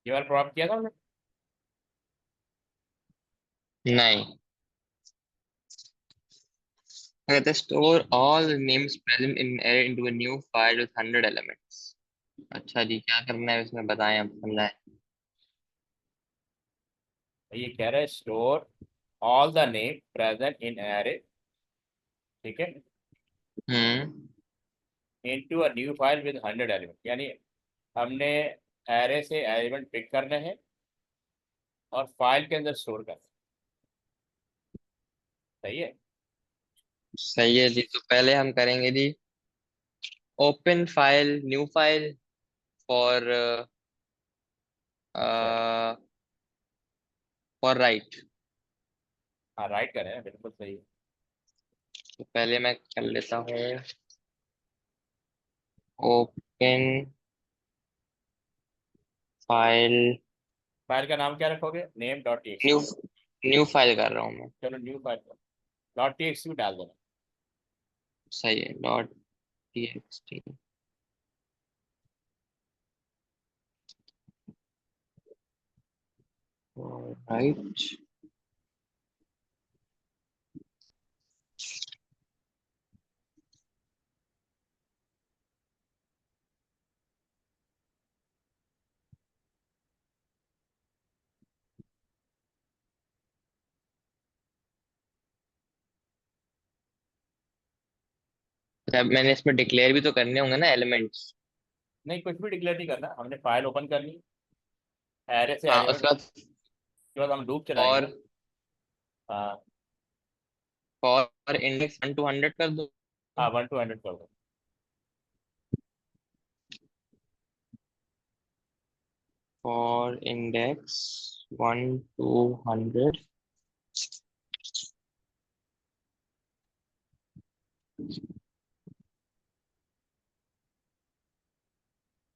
ये वाला प्रॉब्लम किया था हमने। नहीं, कहते store all names present in array into a new file with 100 elements। अच्छा जी, क्या करना है इसमें बताएं, आप समझाएं। ये कह रहा है store all the name present in array, ठीक है, हम्म। Into a new file with 100 element, यानी हमने एरे से एलिमेंट पिक करने हैं और फाइल के अंदर स्टोर करना है। सही है। सही है जी, तो पहले हम करेंगे जी open file new file for अच्छा। For write. हाँ, राइट करें, बिल्कुल सही है। तो पहले मैं कर लेता हूँ ओपन फाइल फाइल का नाम क्या रखोगे? Name dot T x. New new file कर रहा हूँ मैं। चलो new file dot T x डाल देना। सही है, डॉट टीएक्सटी। राइट। अब मैंने इसमें डिक्लेयर भी तो करने होंगे ना एलिमेंट्स। नहीं, कुछ भी डिक्लेयर नहीं करना, हमने फाइल ओपन करनी, एरे से हाँ, एलिमेंट, उसके बाद उसके बाद हम लूप चलाएंगे फॉर ना। हाँ। फॉर इंडेक्स 1 to 100 कर दो। हाँ, 1 to 100 कर दो। For index 1 to 100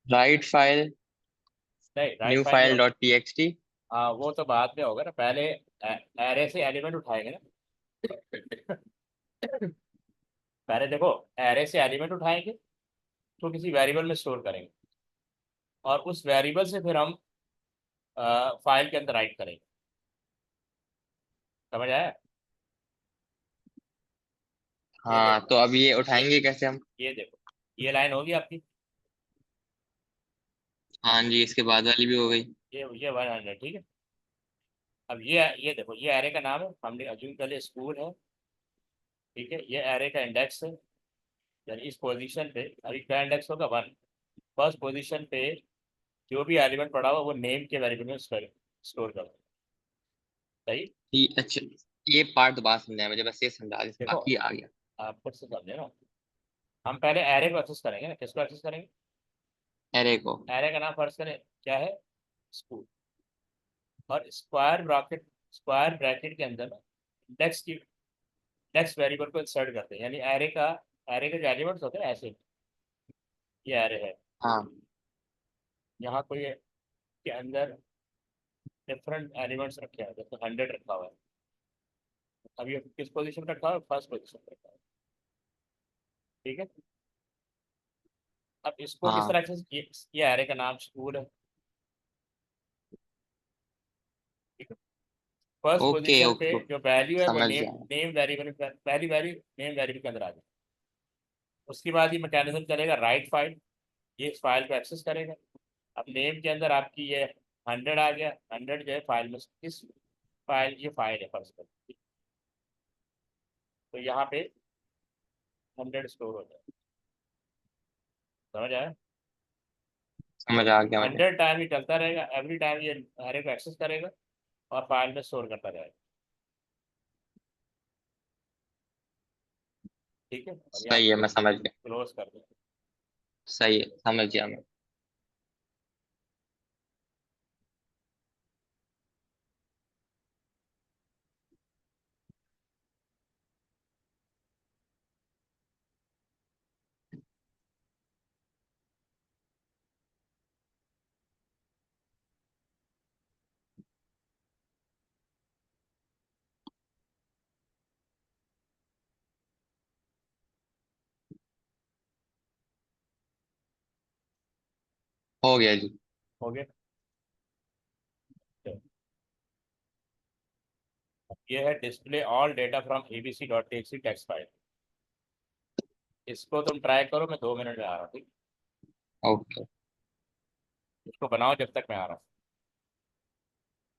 write file नहीं, राइट न्यू फाइल नहीं फाइल होगा। Dot TXT. हाँ, वो तो बाद में होगा ना, पहले एरे से एलिमेंट उठाएंगे ना। पहले देखो, एरे से एलिमेंट उठाएंगे तो किसी वेरिएबल में स्टोर करेंगे, और उस वेरिएबल से फिर हम फाइल के अंदर राइट करेंगे। समझ आया? ये हाँ, देखो, तो अब ये ये उठाएंगे कैसे हम। ये देखो, ये लाइन होगी आपकी। हाँ जी, इसके बाद वाली भी हो गई। ये 100, ठीक है। अब ये देखो, ये एरे का नाम है, हमने अज्यूम कर लिया स्कूल है, ठीक है। ये एरे का इंडेक्स है, यानी इस पोजीशन पे अभी क्या इंडेक्स होगा? 1। फर्स्ट पोजीशन पे जो भी एलिमेंट पड़ा हुआ वो नेम के वेरिएबल में स्टोर कर दो। सही। अच्छा, ये पार्ट दोबारा समझाया मुझे, बस ये समझा दे, देखो, बाकी आ गया। आप खुद से समझे ना। हम पहले एरे को एक्सेस करेंगे ना, किसको एक्सेस करेंगे? एरे को। एरे का नाम फर्ज करें क्या है? स्कूल। और स्क्वायर ब्रैकेट के अंदर इंडेक्स वेरिएबल को इंसर्ट करते हैं, यानी एरे के जो एलिमेंट्स होते हैं ऐसे। ये एरे है, हाँ यहाँ कोई के अंदर डिफरेंट एलिमेंट्स रखे हैं, जैसे 100 रखा हुआ है। अब ये किस पोजीशन पे रखा हुआ है? फर्स्ट पोजीशन पे रखा हुआ है, ठीक है। अब इसको किस हाँ। तरह से ये एरे का नाम स्कूल है, ठीक है। फर्स्ट ओके पोजीशन पे ओके ओके, जो वैल्यू है वो समझ नेम गया। नेम वेरिएबल, पहली वैल्यू नेम वेरिएबल के अंदर आ जाए। उसके बाद ये मैकेनिज्म चलेगा, राइट फाइल, ये इस फाइल को एक्सेस करेगा। अब नेम के अंदर आपकी ये 100 आ गया, 100 जो है फाइल में, इस फाइल, ये फाइल है फर्स्ट पर, तो यहाँ पे 100 स्टोर हो जाए। समझ आया? समझ आ गया मुझे। 100 टाइम ये चलता रहेगा, एवरी टाइम ये हर को एक्सेस करेगा और फाइल में स्टोर करता रहेगा। ठीक है, और ये आप सही है, मैं समझ गया। क्लोज कर दो। सही है, समझ गया मैं। हो गया जी। हो गया। ये है display all data from abc.txt text file. इसको तुम ट्राई करो, मैं 2 मिनट में आ रहा हूँ, ठीक। ओके। इसको बनाओ जब तक मैं आ रहा हूँ।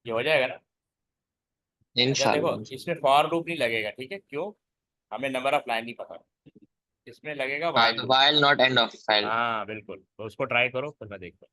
ये हो जाएगा ना। अच्छा देखो, इंशाल्लाह। इसमें फॉर लूप नहीं लगेगा, ठीक है, क्यों? हमें नंबर ऑफ लाइन नहीं पता। इसमें लगेगा हाँ, वाइल तो loop. While not end of file. हाँ बिल्कुल, तो उसको ट्राई करो फिर मैं देखता हूँ।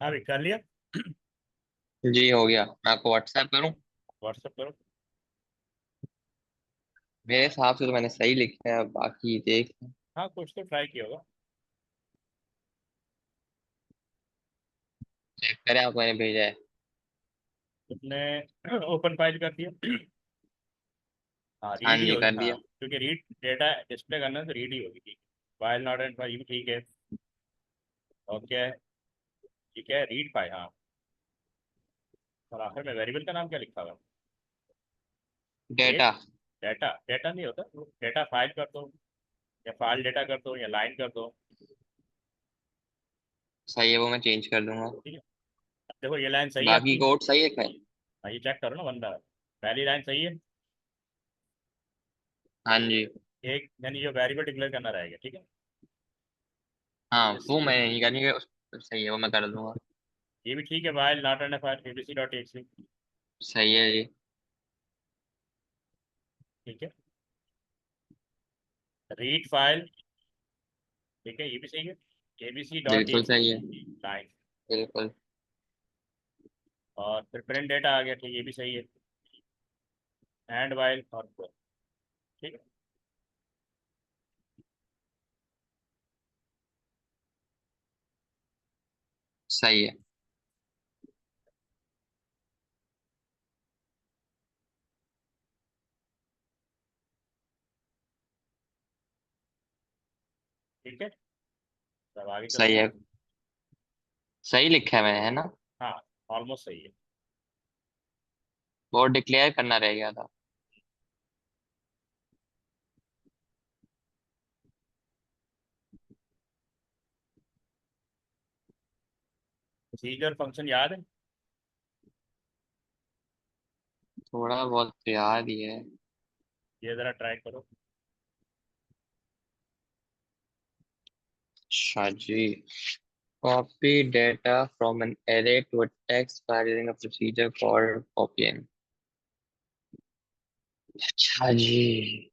हाँ भी कर लिया। जी हो गया, मैं आपको व्हाट्सएप करूँ? व्हाट्सएप करो। मेरे हिसाब से तो मैंने सही लिखा है, बाकी देख। हाँ कुछ तो ट्राई किया होगा। चेक करें, आपको मैंने भेजा है। तुमने ओपन फाइल कर दिया? हाँ हाँ रीड ही जी, होगी, कर हाँ दिया। क्योंकि रीड डेटा डिस्प्ले करना है तो रीड ही होगी, ठीक। फाइल नॉट एंड फाइल भी ठीक है। ओके। ठीक है, रीड फाइल, हाँ। और आखिर में वेरिएबल का नाम क्या लिखा हुआ है? डेट। डेटा। डेटा डेटा नहीं होता, डेटा फाइल कर दो, या फाइल डेटा कर दो, या लाइन कर दो। सही है, वो मैं चेंज कर दूंगा। ठीक है। अब देखो ये लाइन सही है बाकी आपकी। कोड सही है क्या? हाँ, ये चेक करो ना बंदा। पहली लाइन सही है। हाँ जी। एक यानी जो वेरिएबल डिक्लेयर करना रहेगा, ठीक है। हाँ, इस, वो इस मैंने नहीं करनी है सही है, वो मैं कर दूंगा। ये भी ठीक है, file not and file abc.txt। सही है जी। ठीक है। रीड फाइल, ठीक है, ये भी सही है। abc डॉट बिल्कुल टीएक्सटी सही है। लाइन। बिल्कुल। और फिर प्रिंट डेटा आ गया, ठीक, ये भी सही है। एंड वाइल और for, ठीक है। सही है। ठीक है, तब आगे चलते सही हैं। है। सही लिखा है मैंने, है ना? हाँ ऑलमोस्ट सही है। वो डिक्लेयर करना रह गया था। प्रोसीजर फंक्शन याद है? थोड़ा बहुत तो याद ही है। ये जरा ट्राई करो। अच्छा जी। Copy data from an array to a text by using a procedure called copying। अच्छा जी।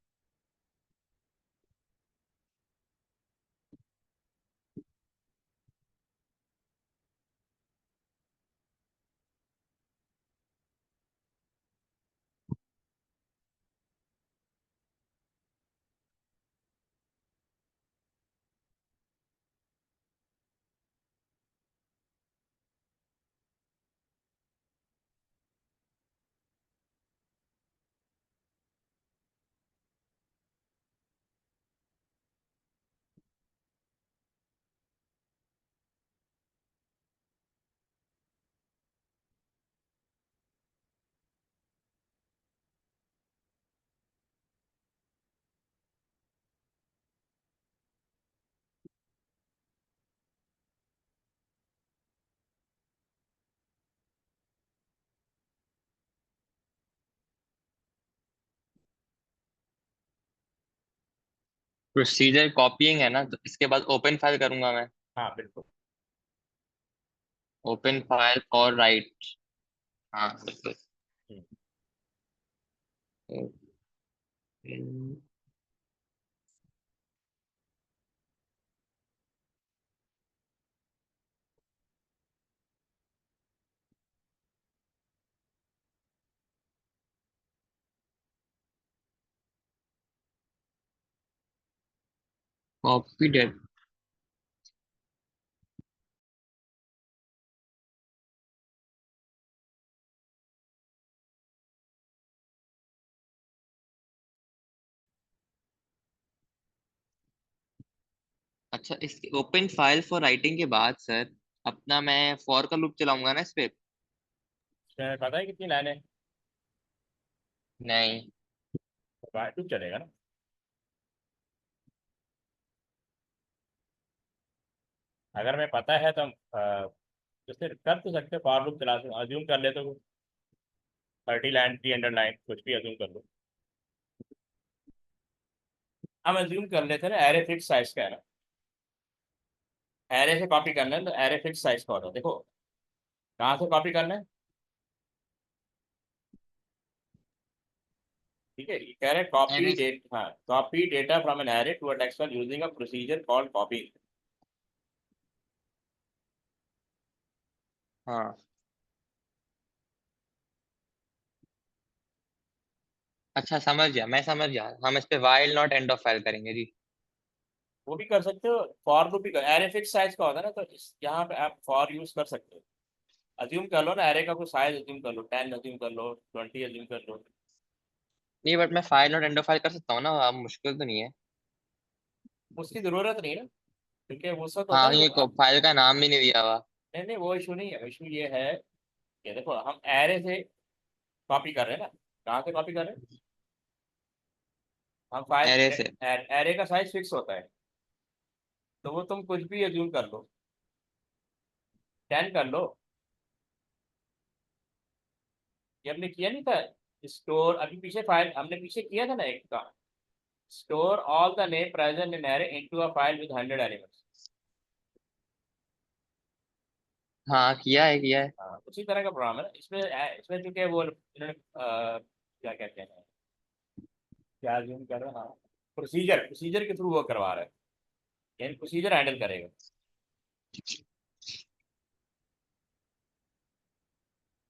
प्रोसीजर कॉपीइंग है ना, तो इसके बाद ओपन फाइल करूंगा मैं। हाँ बिल्कुल। ओपन फाइल और राइट। हाँ बिल्कुल। हम्म, कॉपी डेट। अच्छा, इस ओपन फाइल फॉर राइटिंग के बाद सर अपना मैं फॉर का लूप चलाऊंगा ना इस पे। तुम्हें पता है कितनी लाइन है? नहीं। टू चलेगा ना। अगर मैं पता है तो हम जैसे कर तो सकते, फॉर लूप चला सकते, अज्यूम कर ले तो 30 लाइन 300 लाइन कुछ भी अज्यूम कर लो। हम अज्यूम कर लेते हैं ना एरे फिक्स साइज का है ना। एरे से कॉपी करना है तो एरे फिक्स साइज का होता है, देखो कहाँ से कॉपी करना है। ठीक है, ये कह रहे हैं कॉपी अरे डेट, हाँ copy data from an array to a text file using a procedure called copy. हाँ। अच्छा समझ गया, मैं समझ गया, हम इस पे while not end of file करेंगे जी। वो भी कर सकते हो, फॉर लूप भी कर, एरे फिक्स साइज का होता है ना, तो यहाँ पे आप फॉर यूज कर सकते हो। अज्यूम कर लो ना, एरे का कोई साइज अज्यूम कर लो, 10 अज्यूम कर लो, 20 अज्यूम कर लो। नहीं, बट मैं file not end of file कर सकता हूँ ना, अब मुश्किल तो नहीं है। उसकी जरूरत नहीं है ना, क्योंकि वो सब होता हाँ, है ना ये जब फाइल का नाम भी नहीं दिया हुआ। नहीं नहीं वो इशू नहीं है, इशू ये है कि देखो हम एरे से कॉपी कर रहे हैं ना। कहाँ से कॉपी कर रहे हैं? हम फाइल एरे से। एरे का साइज फिक्स होता है, तो वो तुम कुछ भी अज्यूम कर लो, 10 कर लो। ये हमने किया नहीं था, स्टोर अभी पीछे फाइल हमने पीछे किया था ना एक का, store all the name present in array into a file with 100 elements. हाँ किया है, किया है। हाँ उसी तरह का प्रोग्राम है ना इसमें। इसमें चूंकि वो इन्होंने क्या कहते हैं, क्या अज्यूम कर रहे हैं, हाँ प्रोसीजर प्रोसीजर के थ्रू वो करवा रहे हैं, यानी प्रोसीजर हैंडल करेगा।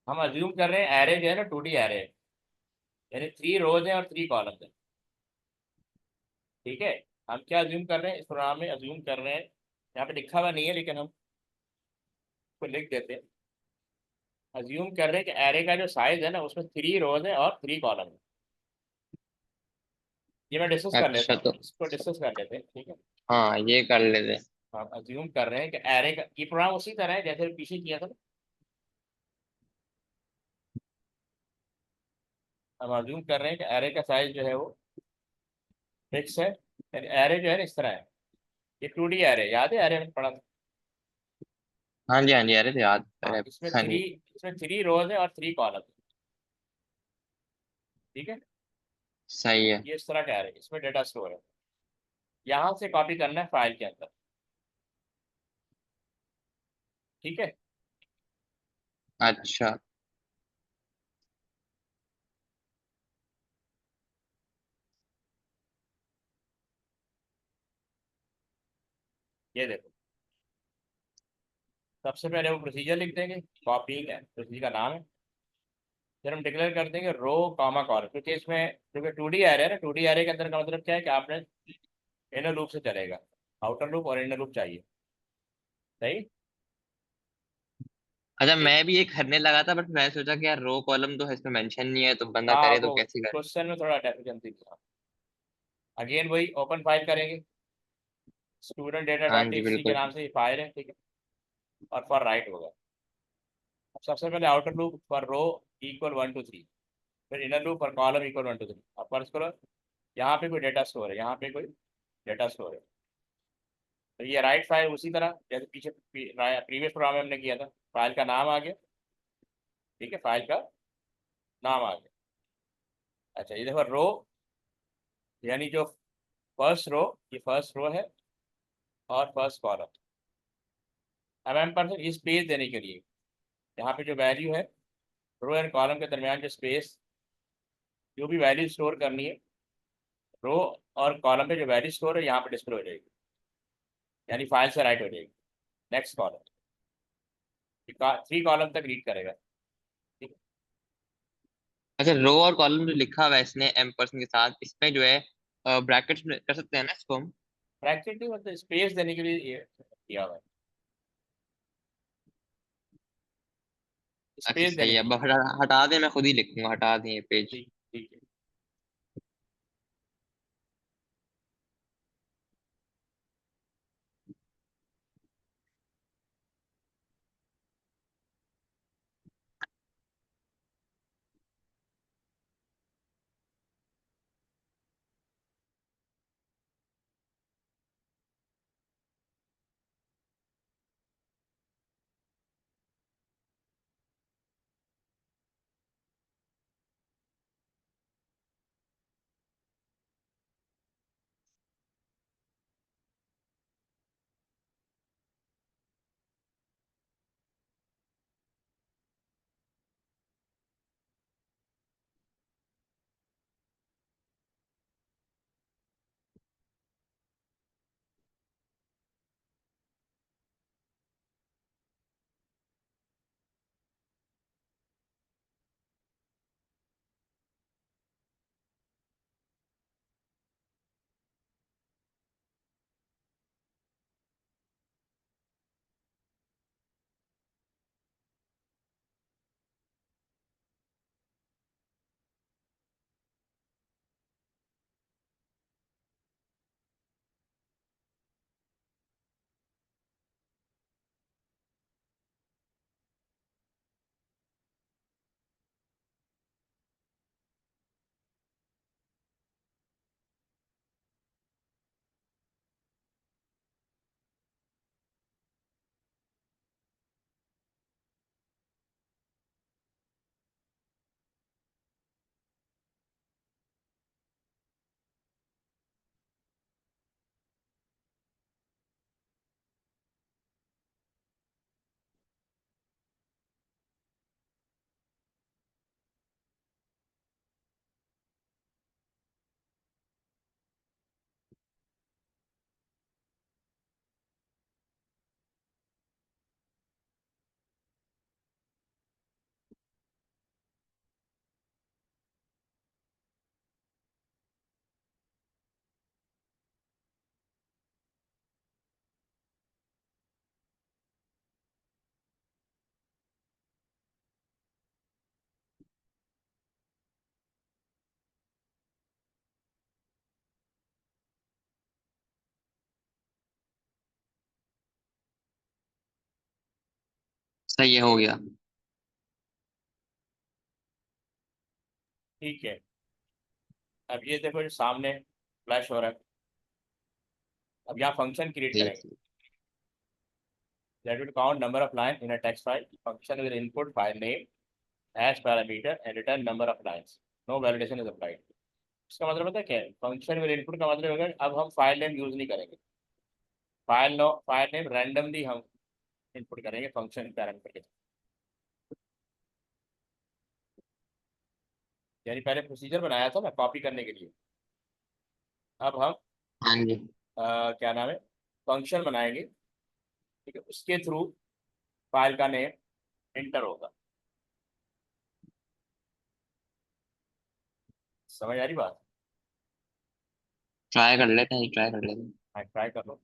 हम अज्यूम कर रहे हैं एरे जो है ना 2D एरे, यानी 3 रोज है और 3 कॉलम है। ठीक है, हम क्या अज्यूम कर रहे हैं इस प्रोग्राम में, अज्यूम कर रहे हैं, यहाँ पे लिखा हुआ नहीं है लेकिन हम को लिख देते हैं। अज्यूम कर रहे हैं कि एरे का जो साइज है ना उसमें 3 रोज है और 3 कॉलम है। ये मैं डिस्कस कर लेता अच्छा हूँ, तो इसको डिस्कस कर लेते हैं, ठीक है। हाँ, ये कर लेते हैं। हम अज्यूम कर रहे हैं कि एरे का ये प्रोग्राम उसी तरह है जैसे पीछे किया था ना। हम अज्यूम कर रहे हैं कि एरे का साइज जो है वो फिक्स है। एरे जो है ना इस तरह है, ये 2D एरे, याद है एरे में पढ़ा था। हाँ जी अरे तो याद हाँ है। हाँ जी। इसमें 3 रोज है और 3 कॉलम। ठीक है। सही है। ये इस तरह कह रहे हैं, इसमें डेटा स्टोर है। यहाँ से कॉपी करना है फाइल के अंदर। ठीक है। अच्छा। ये देखो, सबसे पहले वो प्रोसीजर लिख देंगे, कॉपीइंग है प्रोसीजर का नाम है। फिर हम डिक्लेयर कर देंगे रो कॉमा कॉलम, क्योंकि इसमें क्योंकि 2D एरे है ना, 2D एरे के अंदर का मतलब क्या है कि आपने इनर लूप से चलेगा, आउटर लूप और इनर लूप चाहिए। सही। अच्छा एक, मैं भी ये करने लगा था, बट मैं सोचा कि यार रो कॉलम तो इसमें मेंशन नहीं है, तो बंदा हाँ करे तो वो कैसे करे। क्वेश्चन में थोड़ा डेफिशिएंसी था। अगेन वही ओपन फाइल करेंगे, स्टूडेंट डेटा हाँ डॉट जी टीएक्सटी के बिल्कुल। नाम से ये फाइल है। ठीक है। और फॉर राइट होगा। अब सबसे पहले outer loop for row equal 1 2 3, फिर inner loop for column equal 1 2 3। अब फर्ज करो यहाँ पे कोई डेटा स्टोर है, यहाँ पे कोई डेटा स्टोर है, तो ये राइट फाइल उसी तरह जैसे पीछे प्रीवियस प्रोग्राम में हमने किया था। फाइल का नाम आ गया। ठीक है, फाइल का नाम आ गया। अच्छा ये देखो रो, यानी जो फर्स्ट रो, ये फर्स्ट रो है और फर्स्ट कॉलम। अब एम परसेंट इस पेज देने के लिए यहाँ पे जो वैल्यू है, रो एंड कॉलम के दरमियान जो स्पेस, जो भी वैल्यू स्टोर करनी है रो और कॉलम पे जो वैल्यू स्टोर है यहाँ पे डिस्प्ले हो जाएगी, यानी फाइल से राइट हो जाएगी। नेक्स्ट कॉलम, 3 कॉलम तक रीड करेगा। ठीक है। अच्छा रो और कॉलम जो लिखा हुआ है इसने एम परसेंट के साथ, इसमें जो है ब्रैकेट्स में कर सकते हैं ना इसको हम। ब्रैकेट नहीं, मतलब स्पेस देने के लिए ये किया हुआ है, अच्छा स्पेस सही देने है, के अब लिए। हटा दे, मैं खुद ही लिखूंगा, हटा दें ये पेज। ठीक ठीक है। सही है, हो गया। ठीक है। अब ये देखो जो सामने फ्लैश हो रहा है, अब यहाँ फंक्शन क्रिएट जी करेंगे। that will count number of lines in a text file. Function will input file name as parameter and return number of lines. No validation is applied. इसका मतलब पता है क्या है? फंक्शन विल इनपुट का मतलब है अब हम फाइल नेम यूज नहीं करेंगे। फाइल नेम रैंडमली हम इनपुट करेंगे फंक्शन पैरामीटर के। यानी पहले प्रोसीजर बनाया था ना कॉपी करने के लिए, अब हम हाँ जी। क्या नाम है, फंक्शन बनाएंगे, ठीक है, उसके थ्रू फाइल का नेम एंटर होगा। समझ आ रही बात? ट्राई कर लेते हैं, ट्राई कर लेते हैं। हाँ ट्राई कर लो।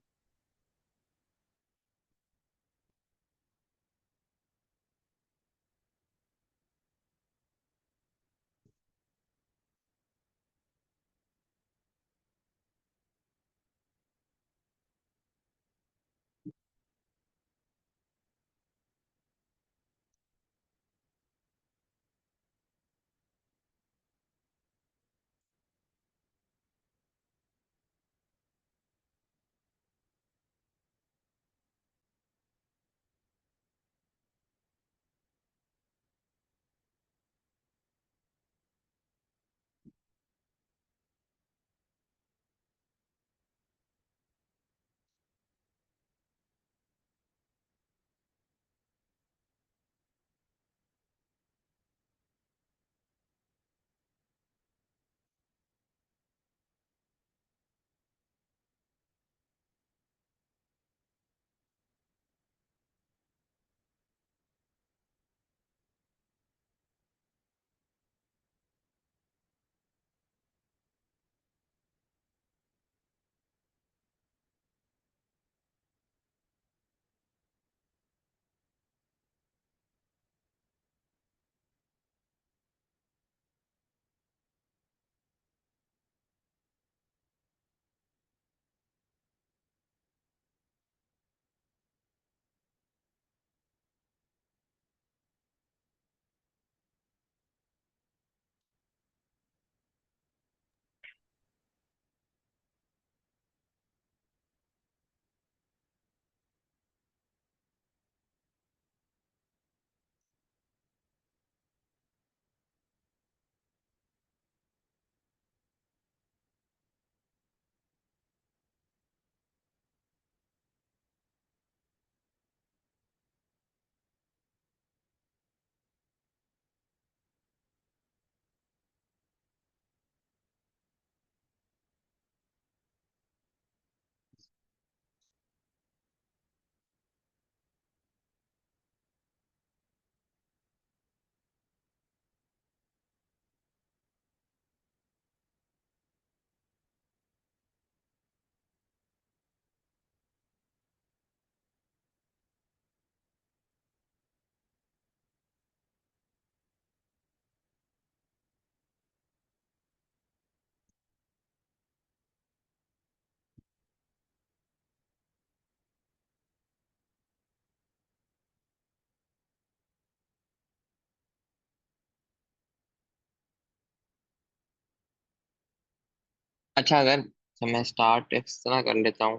अच्छा, अगर मैं स्टार्ट इस तरह कर लेता हूँ,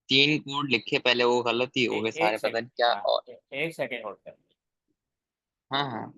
3 कोड लिखे पहले, वो गलत ही हो गए एक सारे, पता सेकंड, नहीं क्या। हाँ और एक सेकंड होल्ड कर। हाँ हाँ।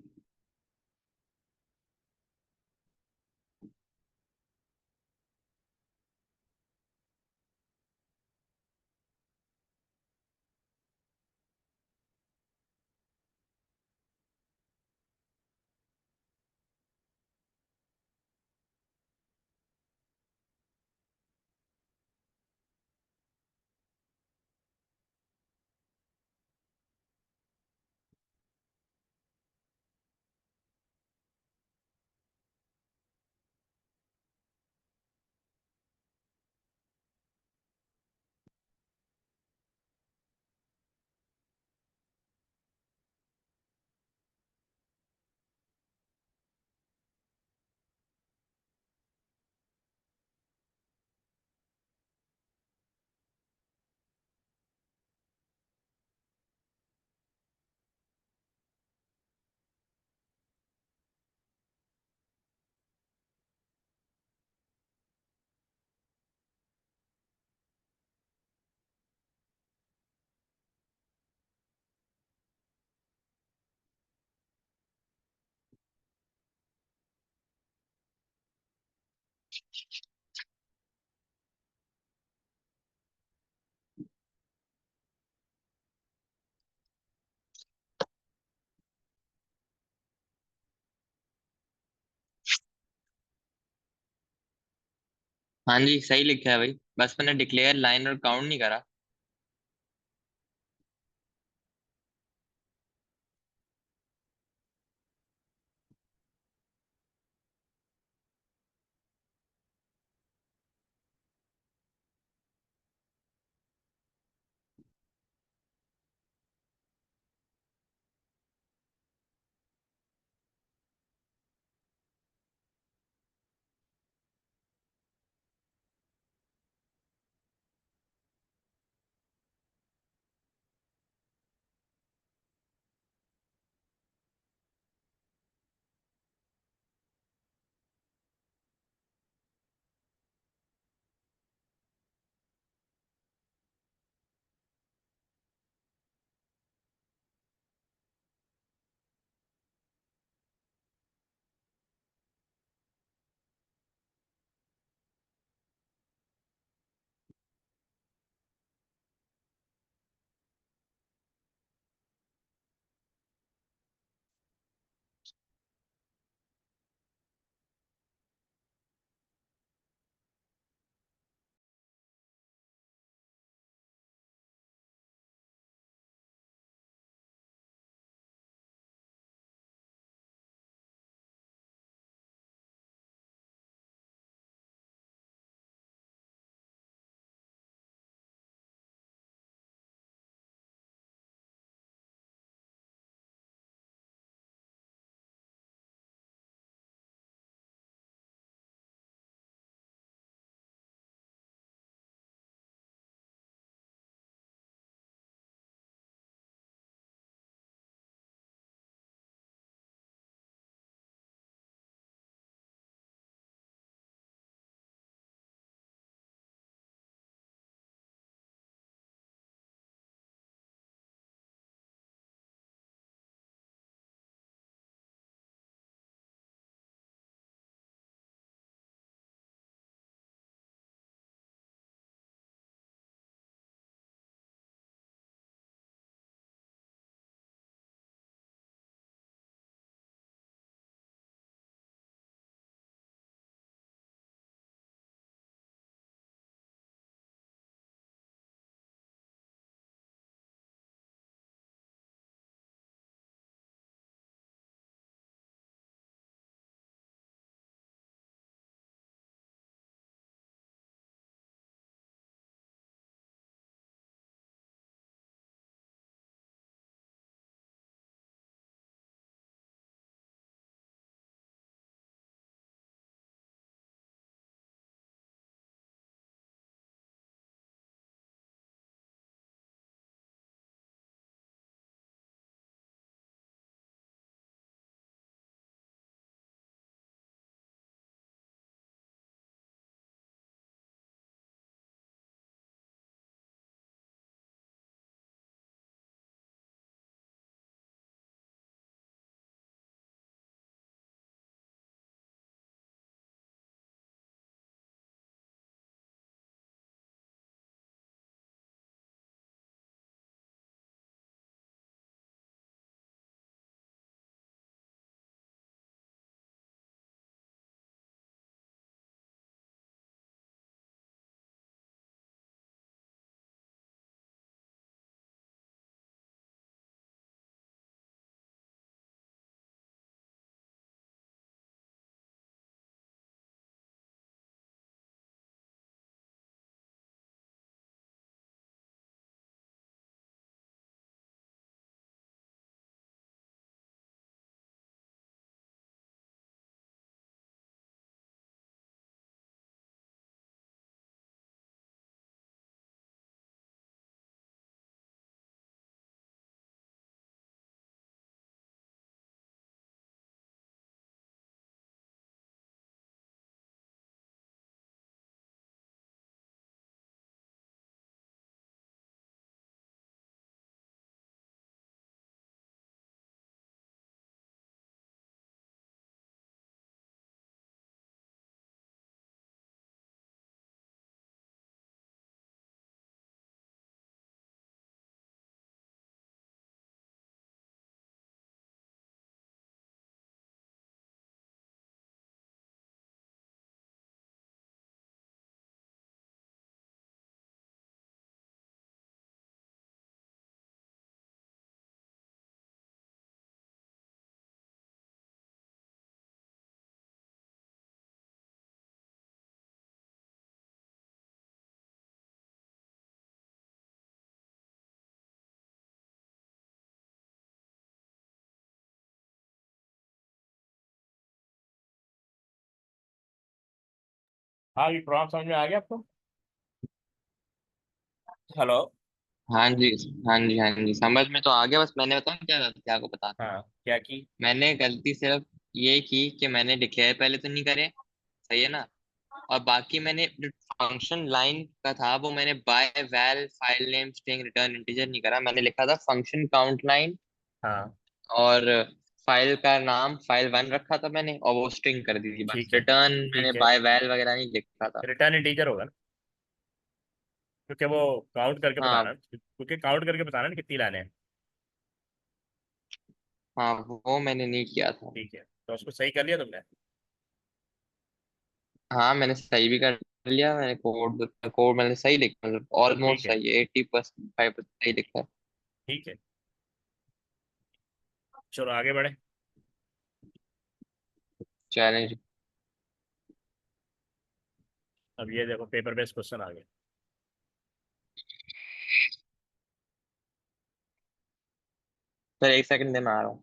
हाँ जी सही लिखा है भाई, बस मैंने डिक्लेयर लाइन और काउंट नहीं करा। हाँ, ये प्रॉब्लम समझ में आ गया आपको? हेलो। हाँ जी, हाँ जी, हाँ जी, समझ में तो आ गया। बस मैंने बताया क्या गलती आपको बता। हाँ, क्या की? मैंने गलती सिर्फ ये की कि मैंने डिक्लेयर पहले तो नहीं करे, सही है ना। और बाकी मैंने जो फंक्शन लाइन का था वो मैंने by val file name string return integer नहीं करा, मैंने लिखा था फंक्शन काउंट लाइन। हाँ, और फाइल का नाम फाइल वन रखा था मैंने, और वो स्ट्रिंग कर दी थी बस। ठीक है। रिटर्न मैंने ठीक है, बाय वैल वगैरह नहीं लिखा था। रिटर्न इंटीजर होगा ना, क्योंकि वो काउंट करके हाँ, बताना, क्योंकि काउंट करके बताना ना कितनी लाने हैं। हाँ, वो मैंने नहीं किया था। ठीक है, तो उसको सही कर लिया तुमने? हाँ, मैंने सही भी कर लिया। मैंने कोड कोड मैंने सही लिखा, मतलब तो ठीक ऑलमोस्ट है। सही है, 80% 5% सही लिखा है। ठीक है, चलो आगे बढ़े। चैलेंज। अब ये देखो, पेपर बेस्ड क्वेश्चन आ गया। सर, एक सेकंड दे, मैं आ रहा हूँ।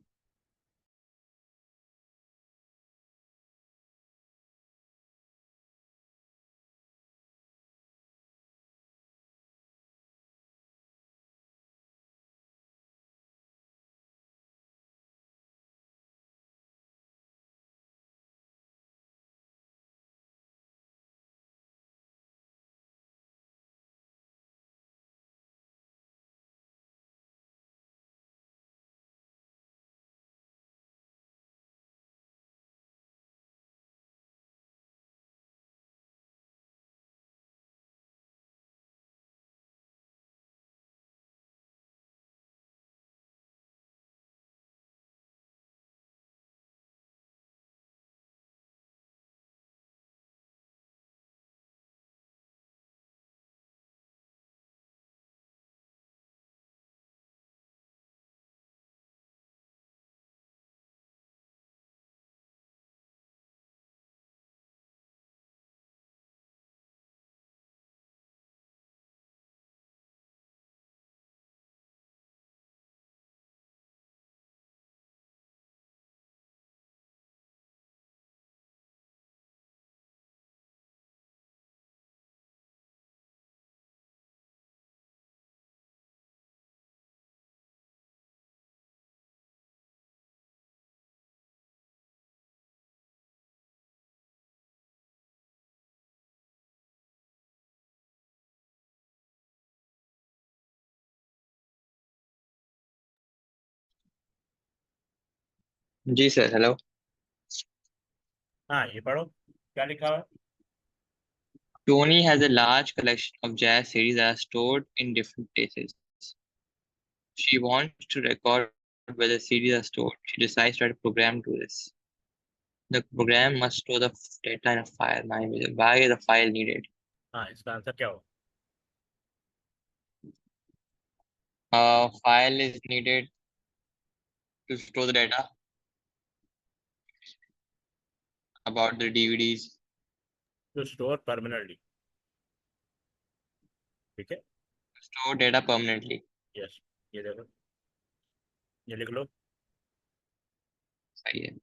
जी सर, हेलो। हाँ, ये पढ़ो क्या लिखा हुआ है। Tony has a large collection of jazz CDs that are stored in different places. She wants to record where the CDs are stored. She decides to write a program to this. The program must store the data in a file. Why is the file needed? हाँ, इसका answer क्या होगा? File is needed to store the data about the DVDs. To store permanently. ठीक है। Store data permanently. Yes, ये देखो, ये लिख लो। सही है।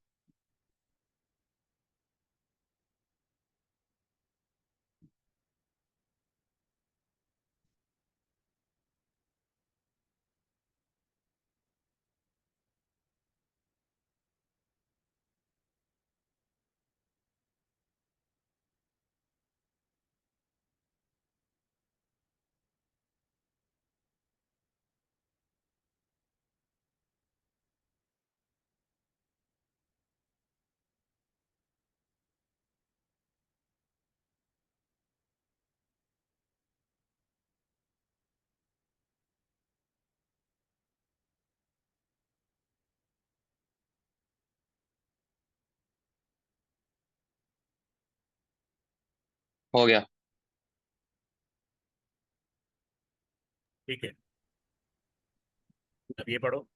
हो गया। ठीक है, अब ये पढ़ो।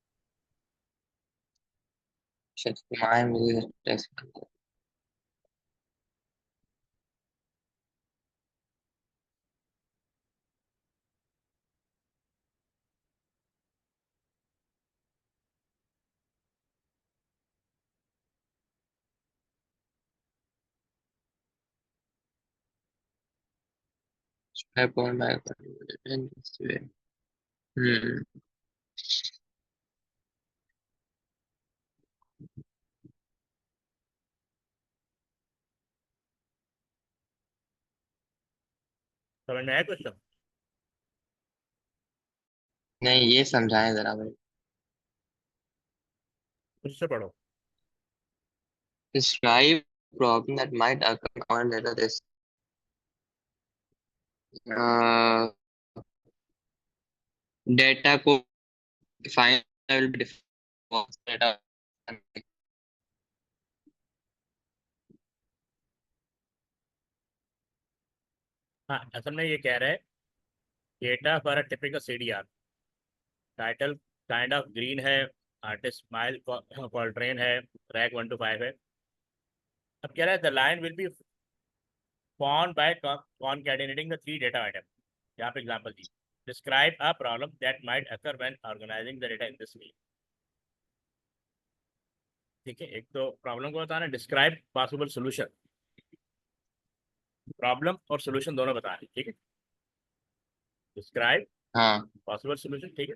My music test. upon my in this way. Hmm. समझ में आया क्वेश्चन? नहीं, ये समझाएं जरा भाई. उससे पढ़ो. Describe problem that might occur on later this. Uh, data को define will be defined data. हाँ, असल में ये कह रहा है data for a typical CDR. Title kind of green है, आर्टिस्ट स्माइल कॉल्ट्रेन है, रैक 1 to 5 है. अब कह रहा है the line will be formed by concatenating the three data items. यहाँ पे एग्जांपल दी. Describe a problem that might occur when organising the data in this way. ठीक है, एक तो प्रॉब्लम को बताना, डिस्क्राइब पॉसिबल सोल्यूशन. प्रॉब्लम और सोल्यूशन दोनों बता रहे. ठीक है, डिस्क्राइब हाँ. Possible solution. ठीक है,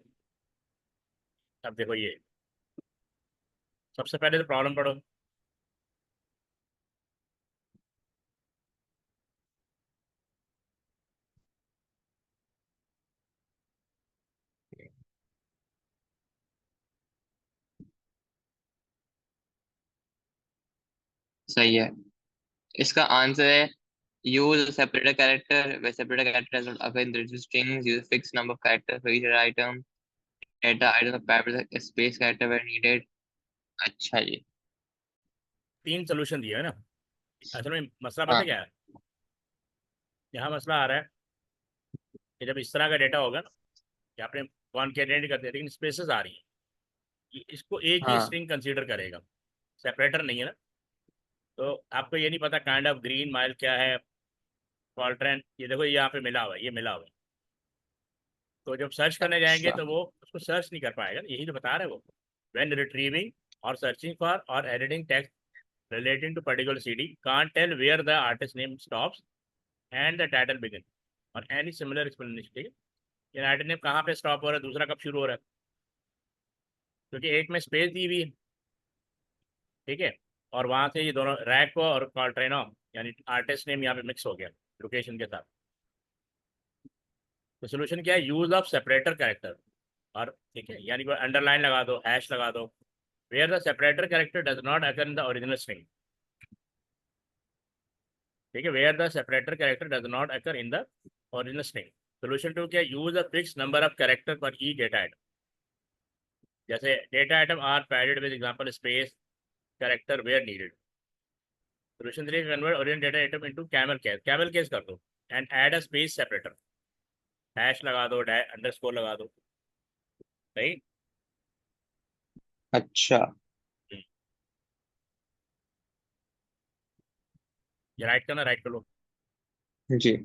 अब देखो ये सबसे पहले तो प्रॉब्लम पढ़ो. सही है. इसका आंसर है use a separator character where separator character does not occur in the register strings. Use a fixed number of characters for each data item. Data items are paired with a space character where needed. अच्छा जी. 3 solution दिए है ना. असल में मसला पता हाँ. क्या है? यहाँ मसला आ रहा है कि जब इस तरह का डेटा होगा ना, कि आपने कॉन्केटेनेट करते हैं लेकिन स्पेसेस आ रही हैं, कि इसको एक ही हाँ. स्ट्रिंग कंसीडर करेगा, सेपरेटर नहीं है ना. तो आपको ये नहीं पता काइंड ऑफ ग्रीन माइल क्या है, कॉल्ट्रेन. ये देखो, ये यहाँ पे मिला हुआ है, ये मिला हुआ है. तो जब सर्च करने जाएंगे अच्छा. तो वो उसको सर्च नहीं कर पाएगा. यही तो बता रहे हैं वो. व्हेन रिट्रीविंग और सर्चिंग फॉर और editing text relating to particular CD, can't tell where the artist name stops and the title begin or any similar explanation. ठीक है, ये आर्टिस्ट नेम कहाँ पे स्टॉप हो रहा है, दूसरा कब शुरू हो रहा है, क्योंकि एक में स्पेस दी हुई है. ठीक है, और वहां से ये दोनों रैक और कॉल्ट्रेनो यानी आर्टिस्ट नेम यहाँ पे मिक्स हो गया लोकेशन के साथ. तो सोल्यूशन क्या है? Use of separator character. और ठीक है, यानी कोई अंडरलाइन लगा दो, हैश लगा दो. Where the separator character does not occur in the original string. ठीक है, where the separator character does not occur in the original string. Solution two क्या? Use a fix number of character per ई data item. जैसे data item are padded with example space character where needed. Solution 3, convert original data item into camel case कर दो and add a space separator. Hash लगा दो, underscore लगा दो. सही. अच्छा हम्म, ये राइट करना, राइट कर लो. जी.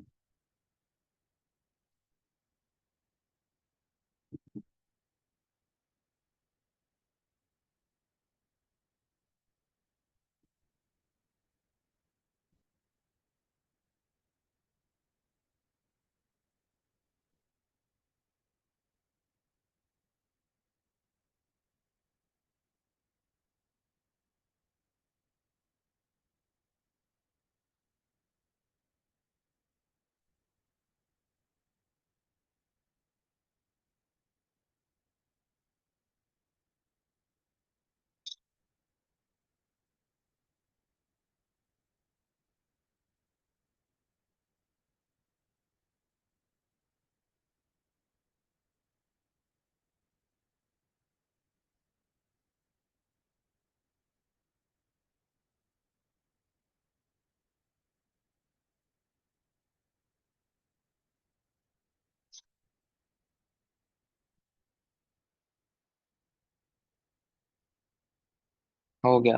हो गया.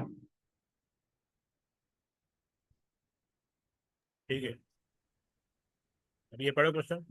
ठीक है, अब ये पढ़ो क्वेश्चन.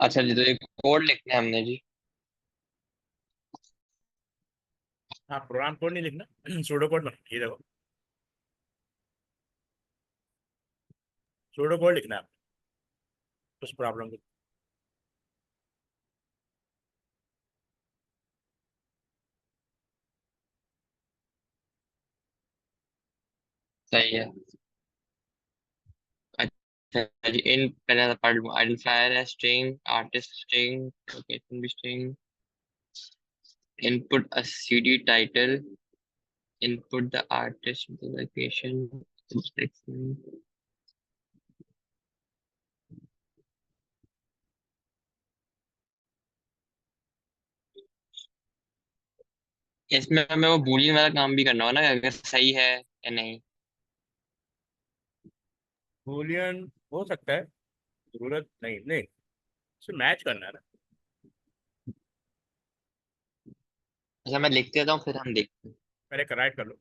अच्छा जी, तो एक कोड लिखना है हमने जी। हाँ, प्रोग्राम कोड नहीं लिखना सूडो कोड बना, ये देखो, सूडो कोड लिखना है उस प्रॉब्लम को। सही है। अच्छा जी, इन पहले पार्ट आइडेंटिफायर है स्ट्रिंग, आर्टिस्ट स्ट्रिंग, लोकेशन भी string, input a CD title, input the artist the location description। इसमें हमें वो बूलियन वाला काम भी करना होगा ना, अगर सही है या नहीं। बूलियन हो सकता है, जरूरत नहीं, नहीं, उसे मैच करना है ना। अच्छा मैं लिख देता हूँ फिर हम देखते हैं। पहले कराइट कर लो।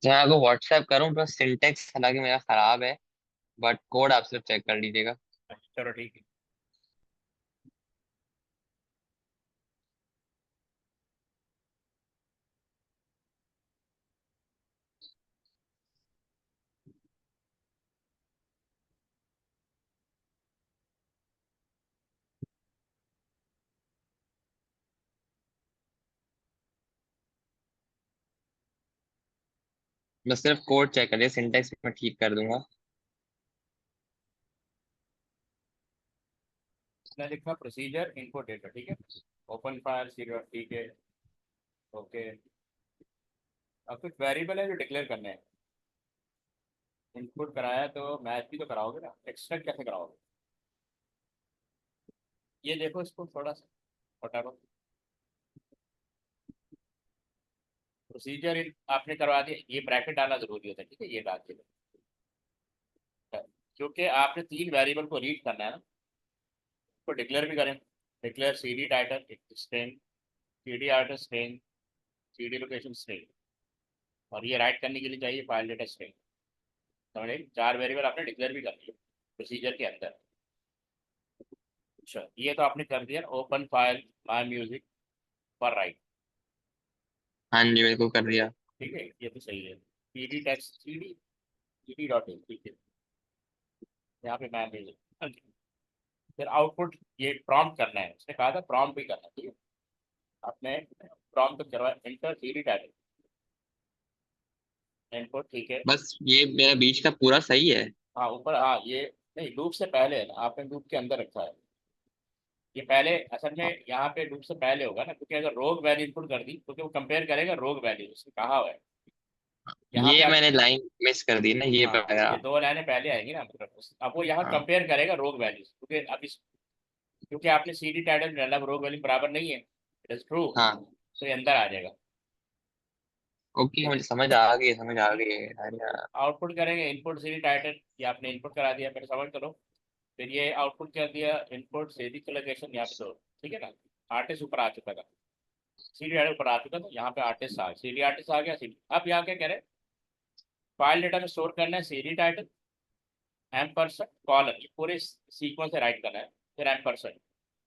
मैं आपको व्हाट्सएप करूँ तो सिंटेक्स हालांकि मेरा खराब है, बट कोड आप सिर्फ चेक कर लीजिएगा। अच्छा, चलो ठीक है। बस सिर्फ कोड चेक करिए, सिंटेक्स मैं ठीक कर दूंगा। मैंने लिखा प्रोसीजर इनपुट डेटा, ठीक है। ओपन फाइल सीरियल, ठीक है। ओके। अब कुछ वेरिएबल है जो डिक्लेयर करने हैं। इनपुट कराया तो मैच भी तो कराओगे ना, एक्सट्रैक्ट कैसे कराओगे? ये देखो, इसको थोड़ा सा हटा लो। प्रोसीजर आपने करवा दिया, ये ब्रैकेट डालना जरूरी होता है, ठीक है, ये डाल दिया। क्योंकि आपने तीन वेरिएबल को रीड करना है ना, तो डिक्लेयर भी करें। Declare C D title string, C D artist string, C D location string, और ये राइट करने के लिए चाहिए फाइल डेटा स्ट्रिंग। समझे, चार वेरिएबल आपने डिक्लेयर भी कर दिए प्रोसीजर के अंदर। अच्छा, ये तो आपने कर दिया। ओपन फाइल माई म्यूजिक पर राइट, हाँ जी, बिल्कुल कर दिया। ठीक है, ये तो सही है। C D text, C D dot in, ठीक है। यहाँ पे मैं म्यूजिक, फिर आउटपुट ये प्रॉम्प्ट करना है, उसने कहा था प्रॉम्प्ट भी करना है, ठीक है। आपने प्रॉम्प्ट करवा, enter C D title input, ठीक है। बस ये मेरा बीच का पूरा सही है। हाँ ऊपर, हाँ ये नहीं, लूप से पहले है ना, आपने लूप के अंदर रखा है। ये पहले असल में यहाँ पे लूप से पहले होगा ना, क्योंकि अगर रोग वैल्यू इनपुट कर दी, क्योंकि वो कंपेयर करेगा रोग वैल्यू, उसने कहा हुआ है। यहाँ पे ये आप, मैंने लाइन मिस कर दी ना, ये हाँ पड़ा। ये दो लाइनें पहले आएंगी ना, मतलब अब वो यहाँ हाँ कंपेयर करेगा रोग वैल्यूज, क्योंकि अब इस, क्योंकि आपने सी डी टाइटल डाला, रोग वैल्यू बराबर नहीं है, इट इज ट्रू, हाँ। तो ये अंदर आ जाएगा। ओके, ठीक मुझे समझ आ गई, समझ आ है। गई। अरे यार। आउटपुट करेंगे इनपुट सी डी टाइटल, ये आपने इनपुट करा दिया, पहले समझ करो। फिर ये आउटपुट कर दिया इनपुट सी डी लोकेशन, यहाँ पे दो, ठीक है ना। आर्टिस्ट ऊपर आ चुका था, सी डी ऊपर आ चुका था, यहाँ पे आर्टिस्ट आ, सी डी आर्टिस्ट आ गया, सी डी। अब यहाँ क्या कह रहे हैं, फाइल डेटा में स्टोर करना है C D title M percent colon, ये पूरे सीक्वेंस से राइट करना है। फिर एम परसेंट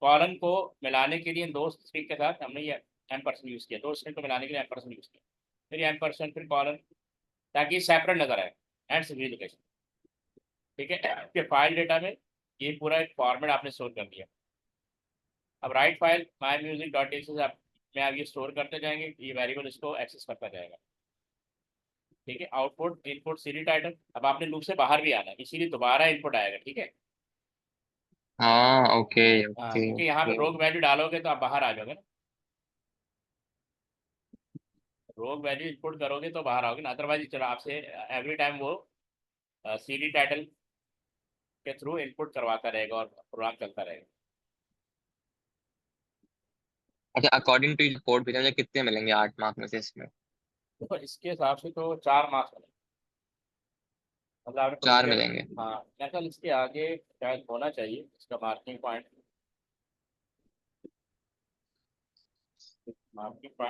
कॉलन को मिलाने के लिए दो स्ट्रिंग के साथ हमने ये एम परसेंट यूज़ किया, दो स्ट्रिंग को मिलाने के लिए एम परसेंट यूज़ किया। फिर एम परसेंट, फिर कॉलन, ताकि सेपरेट नजर आए, एंड सिग्निफिकेशन, ठीक है। फिर फाइल डेटा में ये पूरा एक फॉर्मेट आपने स्टोर कर दिया। अब write file my music dot x आप में आप ये स्टोर करते जाएंगे, ये वेरिएबल इसको एक्सेस करता जाएगा, ठीक है। आउटपुट इनपुट सीडी टाइटल, अब आपने लूप से बाहर भी आना है, इसीलिए दोबारा इनपुट आएगा, ठीक है। हाँ, ओके हाँ, ओके क्योंकि यहाँ पे ओके। रोग वैल्यू डालोगे तो आप बाहर आ जाओगे ना, रोग वैल्यू इनपुट करोगे तो बाहर आओगे ना, अदरवाइज चलो आपसे एवरी टाइम वो सीडी टाइटल के थ्रू इनपुट करवाता रहेगा और प्रोग्राम चलता रहेगा। अच्छा, अकॉर्डिंग टू रिपोर्ट भेजा, मुझे कितने मिलेंगे 8 मार्क में से इसमें? तो इसके हिसाब से तो 4 मार्क्स मिलेंगे, मतलब आपने 4 प्रोसीजर। मिलेंगे। हाँ, मैं कल इसके आगे शायद होना चाहिए इसका मार्किंग पॉइंट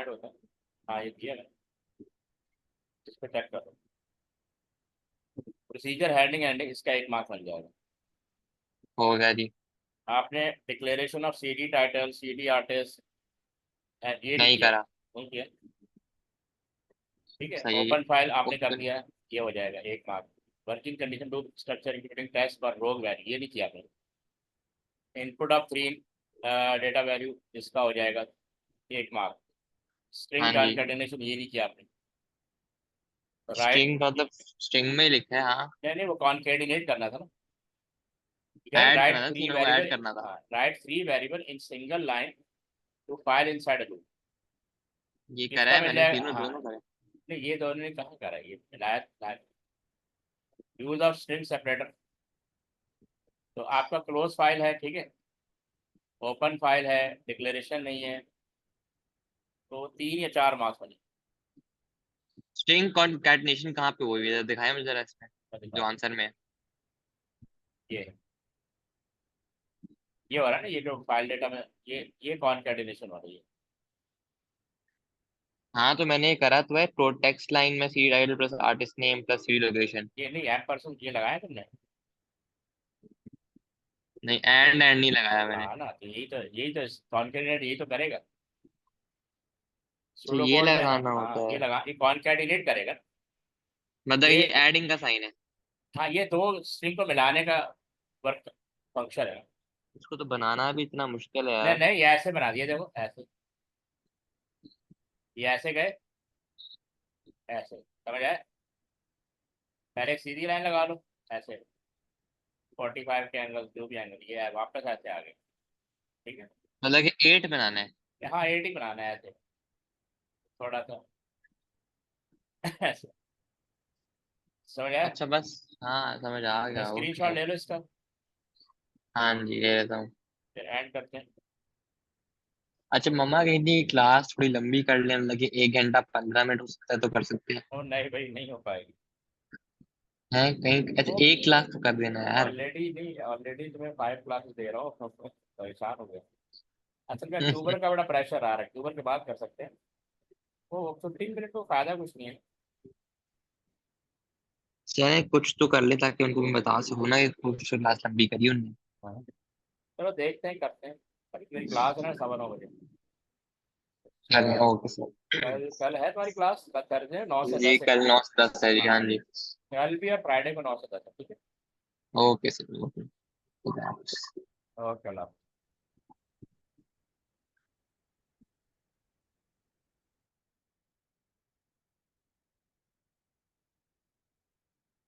होता है। हाँ ये दिया है, इस पर चेक करो, प्रोसीजर हैंडिंग एंडिंग, इसका 1 मार्क बन जाएगा। हो गया जी। आपने declaration of C D title, C D artist, ये नहीं नहीं किया, करा। नहीं किया, ठीक है। सही है। ओपन फाइल आपने कर ओपन। दिया है, ये हो जाएगा 1 mark. Working condition to structure including test for rogue value, ये नहीं किया आपने। Input of three data value, इसका हो जाएगा 1 मार्क। स्ट्रिंग हाँ जी। कॉन्केटेनेशन, ये नहीं किया आपने। राइट, स्ट्रिंग मतलब स्ट्रिंग में ही लिखा है, हाँ। नहीं वो कॉन्केटिनेट करना था ना, ठीक है। ऐड करना राइट था, थ्री तीनों को ऐड वेरिएबल, करना था। हाँ write three variable in single line to file inside a loop, ये करा इसका है मिल मैंने, जाएगा। तीनों हाँ, दोनों करे। नहीं ये दोनों ने कहाँ करा है, ये मिलाया। यूज ऑफ स्ट्रिंग सेपरेटर, तो आपका क्लोज फाइल है, ठीक है, ओपन फाइल है, डिक्लेरेशन नहीं है, तो 3 या 4 मार्क्स बने। स्ट्रिंग कॉन्कैटिनेशन कहाँ पे हुई है, दिखाया मुझे जरा इसमें, जो दिखाओ, आंसर में है। ये है, ये हो रहा है ना, ये जो फाइल डेटा में, ये कॉन्केटिनेशन हो रही है। हाँ तो मैंने ये करा तो है, प्रोटेक्स्ट लाइन में CD title plus artist name plus CD location. ये नहीं एम % ये लगाया तुमने? नहीं, एंड नहीं लगाया मैंने। हाँ ना, तो यही तो कॉन्केटेनेट यही तो करेगा। तो सूडो ये कोड में लगाना हाँ, होता ये है, लगा, ये कॉन्केटिनेट करेगा। मतलब ये ये एडिंग का साइन है। हाँ, ये दो स्ट्रिंग को मिलाने का वर्क फंक्शन है। इसको तो बनाना भी इतना मुश्किल है नहीं यार। नहीं, ये ऐसे बना दिया, देखो ऐसे, ये ऐसे गए, ऐसे समझ आए। पहले एक सीधी लाइन लगा लो ऐसे, 45 के एंगल, जो भी एंगल ये है, वापस ऐसे आ गए। ठीक है। मतलब कि 8 बनाना है। हाँ, एडिटिंग बनाना है ऐसे, थोड़ा सा ऐसे, समझ आया। अच्छा बस, हाँ समझ आ तो गया, स्क्रीनशॉट ओके। ले लो इसका, हाँ जी, ले लेता हूँ। फिर एंड करते हैं। अच्छा मम्मा कही थी क्लास थोड़ी लंबी कर ले, मतलब कि 1 घंटा 15 मिनट हो सकता है तो कर सकते हैं। और नहीं भाई, नहीं हो पाएगी। हैं कहीं, अच्छा वो 1 क्लास तो कर देना यार। ऑलरेडी नहीं, ऑलरेडी तुम्हें 5 क्लासेस दे रहा हूँ परेशान हो गया। असल में अक्टूबर का बड़ा प्रेशर आ रहा है, अक्टूबर के बाद कर सकते हैं। वो 15 मिनट को फायदा कुछ नहीं है। चले कुछ तो कर ले ताकि उनको भी बता सको ना कि कुछ क्लास लंबी करी उनने। हाँ। चलो देखते हैं, करते हैं। अभी मेरी क्लास है ना 9:15 बजे। चले अ, ओके सर। कल है तुम्हारी क्लास? कल थर्सडे 9 से जी 10 है। कल 9 से 10 है जी, हाँ हाँ, जी। कल भी है, फ्राइडे को 9 से 10 है, ठीक है। Okay sir, okay. ओके, अल्लाह हाफ़िज़।